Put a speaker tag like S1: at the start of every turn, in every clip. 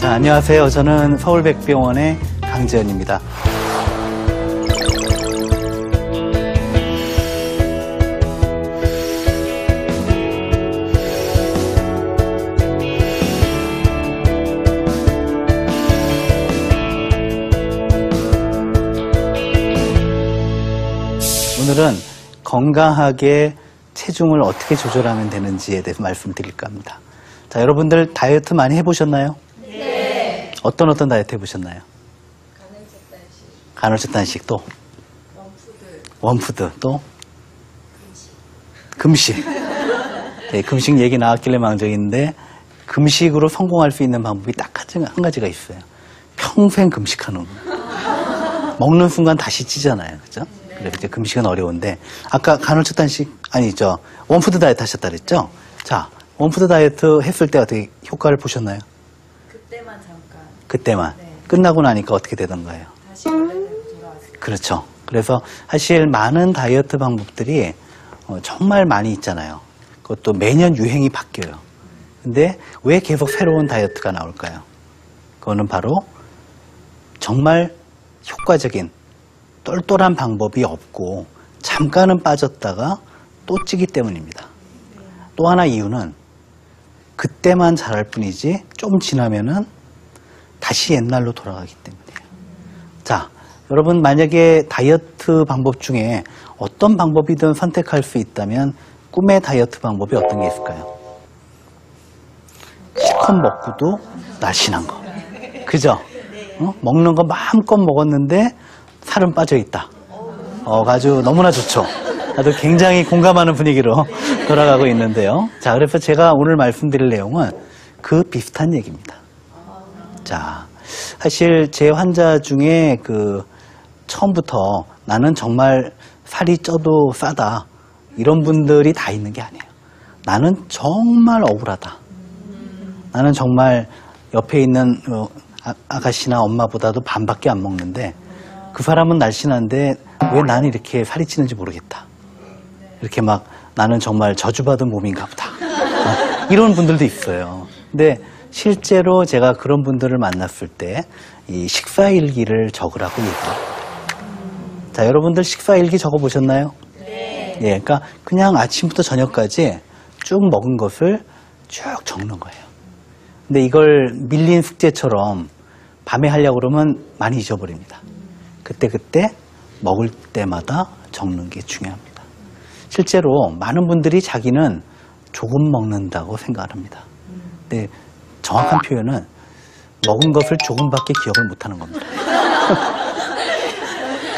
S1: 자, 안녕하세요. 저는 서울백병원의 강재현입니다. 오늘은 건강하게 체중을 어떻게 조절하면 되는지에 대해서 말씀드릴까 합니다. 자, 여러분들 다이어트 많이 해보셨나요? 네. 어떤 다이어트 해보셨나요? 간헐적 단식 또? 원푸드 또? 금식. 네, 금식 얘기 나왔길래 망정인데 금식으로 성공할 수 있는 방법이 딱 한 가지가 있어요. 평생 금식하는 거. 먹는 순간 다시 찌잖아요. 그죠? 그래서 이제 금식은 어려운데, 아까 간헐적 단식, 아니죠. 원푸드 다이어트 하셨다 그랬죠? 자, 원푸드 다이어트 했을 때 어떻게 효과를 보셨나요?
S2: 그때만 잠깐.
S1: 그때만. 네. 끝나고 나니까 어떻게 되던가요?
S2: 다시 원래대로 돌아왔어요.
S1: 그렇죠. 그래서 사실 많은 다이어트 방법들이 정말 많이 있잖아요. 그것도 매년 유행이 바뀌어요. 근데 왜 계속 새로운 다이어트가 나올까요? 그거는 바로 정말 효과적인 똘똘한 방법이 없고 잠깐은 빠졌다가 또 찌기 때문입니다. 또 하나 이유는 그때만 잘할 뿐이지 좀 지나면은 다시 옛날로 돌아가기 때문이에요. 자, 여러분 만약에 다이어트 방법 중에 어떤 방법이든 선택할 수 있다면 꿈의 다이어트 방법이 어떤 게 있을까요? 실컷 먹고도 날씬한 거. 그죠? 먹는 거 마음껏 먹었는데 살은 빠져있다. 아주 너무나 좋죠. 나도 굉장히 공감하는 분위기로 돌아가고 있는데요. 자, 그래서 제가 오늘 말씀드릴 내용은 그 비슷한 얘기입니다. 자, 사실 제 환자 중에 처음부터 나는 정말 살이 쪄도 싸다. 이런 분들이 다 있는 게 아니에요. 나는 정말 억울하다. 나는 정말 옆에 있는 아가씨나 엄마보다도 반밖에 안 먹는데 그 사람은 날씬한데 왜 나는 이렇게 살이 찌는지 모르겠다. 이렇게 막 나는 정말 저주받은 몸인가 보다. 이런 분들도 있어요. 근데 실제로 제가 그런 분들을 만났을 때 이 식사일기를 적으라고 얘기해요. 자, 여러분들 식사일기 적어보셨나요? 네. 예, 그러니까 그냥 아침부터 저녁까지 쭉 먹은 것을 쭉 적는 거예요. 근데 이걸 밀린 숙제처럼 밤에 하려고 그러면 많이 잊어버립니다. 그때 먹을 때마다 적는 게 중요합니다. 실제로 많은 분들이 자기는 조금 먹는다고 생각을 합니다. 근데 정확한 표현은 먹은 것을 조금밖에 기억을 못하는 겁니다.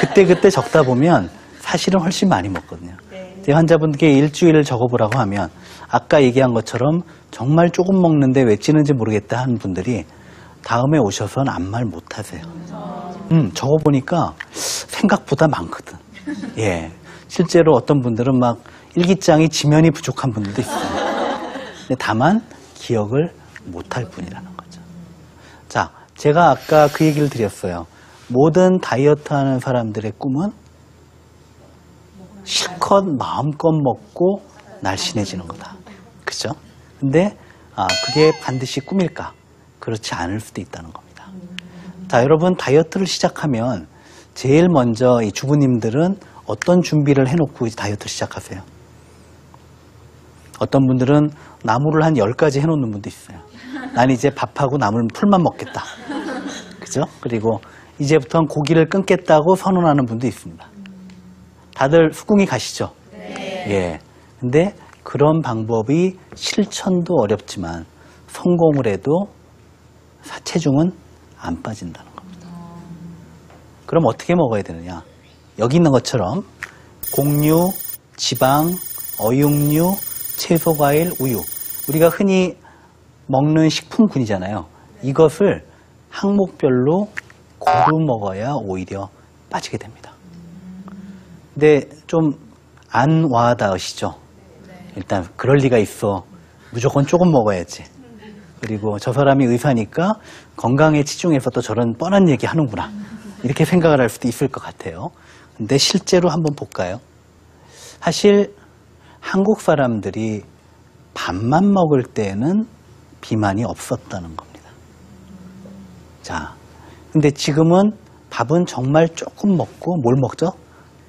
S1: 그때 적다 보면 사실은 훨씬 많이 먹거든요. 제 환자분들께 일주일을 적어보라고 하면 아까 얘기한 것처럼 정말 조금 먹는데 왜 찌는지 모르겠다 하는 분들이 다음에 오셔서는 아무 말 못하세요. 적어보니까 생각보다 많거든. 예, 실제로 어떤 분들은 막 일기장이 지면이 부족한 분들도 있어요. 근데 다만 기억을 못할 뿐이라는 거죠. 자, 제가 아까 그 얘기를 드렸어요. 모든 다이어트 하는 사람들의 꿈은 실컷 마음껏 먹고 날씬해지는 거다. 그죠? 근데 그게 반드시 꿈일까? 그렇지 않을 수도 있다는 겁니다. 자, 여러분 다이어트를 시작하면 제일 먼저 이 주부님들은 어떤 준비를 해놓고 다이어트 시작하세요? 어떤 분들은 나물을 한 10가지 해놓는 분도 있어요. 난 이제 밥하고 나물 풀만 먹겠다. 그죠? 그리고 이제부터는 고기를 끊겠다고 선언하는 분도 있습니다. 다들 수긍이 가시죠? 네. 예. 근데 그런 방법이 실천도 어렵지만 성공을 해도 체중은 안 빠진다는 겁니다. 그럼 어떻게 먹어야 되느냐? 여기 있는 것처럼 곡류, 지방, 어육류, 채소, 과일, 우유. 우리가 흔히 먹는 식품군이잖아요. 이것을 항목별로 고루 먹어야 오히려 빠지게 됩니다. 근데 좀 안 와닿으시죠? 일단 그럴 리가 있어. 무조건 조금 먹어야지. 그리고 저 사람이 의사니까 건강에 치중해서 또 저런 뻔한 얘기 하는구나. 이렇게 생각을 할 수도 있을 것 같아요. 근데 실제로 한번 볼까요? 사실 한국 사람들이 밥만 먹을 때는 비만이 없었다는 겁니다. 자, 근데 지금은 밥은 정말 조금 먹고 뭘 먹죠?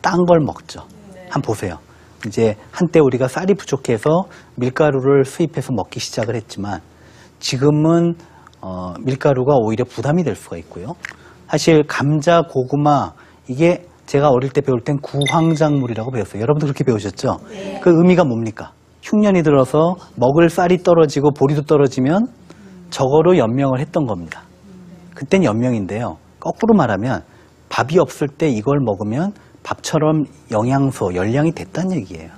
S1: 딴 걸 먹죠. 한번 보세요. 이제 한때 우리가 쌀이 부족해서 밀가루를 수입해서 먹기 시작을 했지만 지금은 밀가루가 오히려 부담이 될 수가 있고요. 사실 감자, 고구마 이게 제가 어릴 때 배울 땐 구황작물이라고 배웠어요. 여러분도 그렇게 배우셨죠? 네. 그 의미가 뭡니까? 흉년이 들어서 먹을 쌀이 떨어지고 보리도 떨어지면 저거로 연명을 했던 겁니다. 그땐 연명인데요. 거꾸로 말하면 밥이 없을 때 이걸 먹으면 밥처럼 영양소, 열량이 됐다는 얘기예요.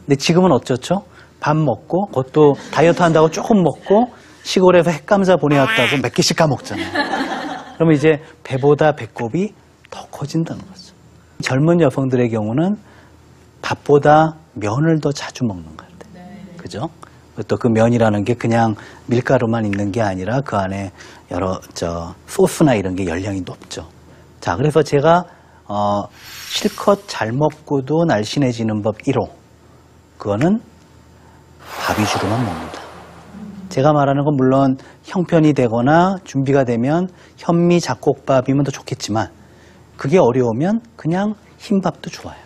S1: 근데 지금은 어쩌죠? 밥 먹고 그것도 다이어트 한다고 조금 먹고 시골에서 핵감자 보내왔다고 몇 개씩 까먹잖아요. 그러면 이제 배보다 배꼽이 더 커진다는 거죠. 젊은 여성들의 경우는 밥보다 면을 더 자주 먹는 거예요. 그죠? 또 그 면이라는 게 그냥 밀가루만 있는 게 아니라 그 안에 여러 소스나 이런 게 열량이 높죠. 자, 그래서 제가 실컷 잘 먹고도 날씬해지는 법 1호. 그거는 밥 위주로만 먹는다. 제가 말하는 건 물론 형편이 되거나 준비가 되면 현미 잡곡밥이면 더 좋겠지만 그게 어려우면 그냥 흰밥도 좋아요.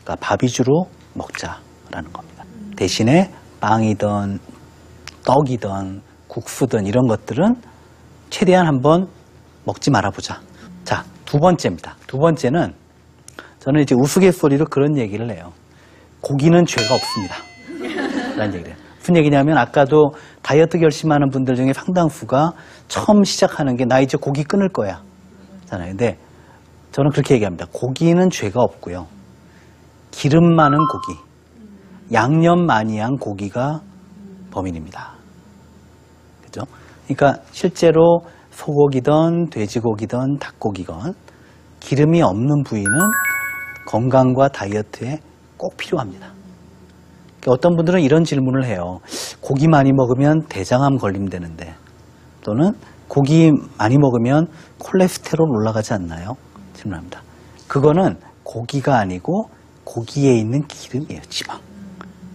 S1: 그러니까 밥 위주로 먹자라는 겁니다. 대신에 빵이든 떡이든 국수든 이런 것들은 최대한 한번 먹지 말아보자. 자, 두 번째입니다. 두 번째는 저는 이제 우스갯소리로 그런 얘기를 해요. 고기는 죄가 없습니다. 라는 얘기를 해요. 무슨 얘기냐면 아까도 다이어트 결심하는 분들 중에 상당수가 처음 시작하는 게 나 이제 고기 끊을 거야. 잖아요. 근데 저는 그렇게 얘기합니다. 고기는 죄가 없고요. 기름 많은 고기, 양념 많이 한 고기가 범인입니다. 그죠? 그러니까 실제로 소고기든 돼지고기든 닭고기건 기름이 없는 부위는 건강과 다이어트에 꼭 필요합니다. 그러니까 어떤 분들은 이런 질문을 해요. 고기 많이 먹으면 대장암 걸림되는데 또는 고기 많이 먹으면 콜레스테롤 올라가지 않나요? 질문합니다. 그거는 고기가 아니고 고기에 있는 기름이에요. 지방.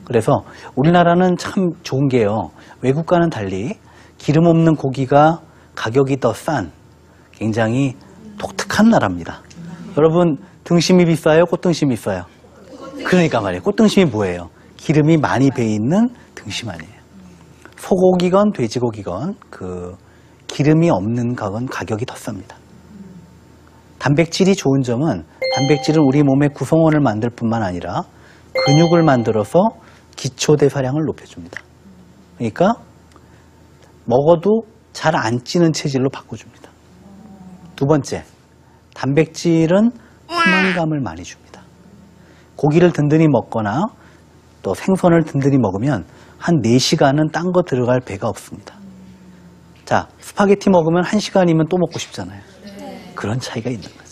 S1: 그래서 우리나라는 참 좋은 게요. 외국과는 달리 기름 없는 고기가 가격이 더 싼 굉장히 독특한 나라입니다. 여러분 등심이 비싸요? 꽃등심이 비싸요? 그러니까 말이에요. 꽃등심이 뭐예요? 기름이 많이 배있는 등심 아니에요. 소고기건 돼지고기건 그 기름이 없는 건 가격이 더 쌉니다. 단백질이 좋은 점은 단백질은 우리 몸의 구성원을 만들 뿐만 아니라 근육을 만들어서 기초대사량을 높여줍니다. 그러니까 먹어도 잘 안 찌는 체질로 바꿔줍니다. 두 번째, 단백질은 포만감을 많이 줍니다. 고기를 든든히 먹거나 또 생선을 든든히 먹으면 한 4시간은 딴 거 들어갈 배가 없습니다. 자, 스파게티 먹으면 1시간이면 또 먹고 싶잖아요. 그런 차이가 있는 거예요.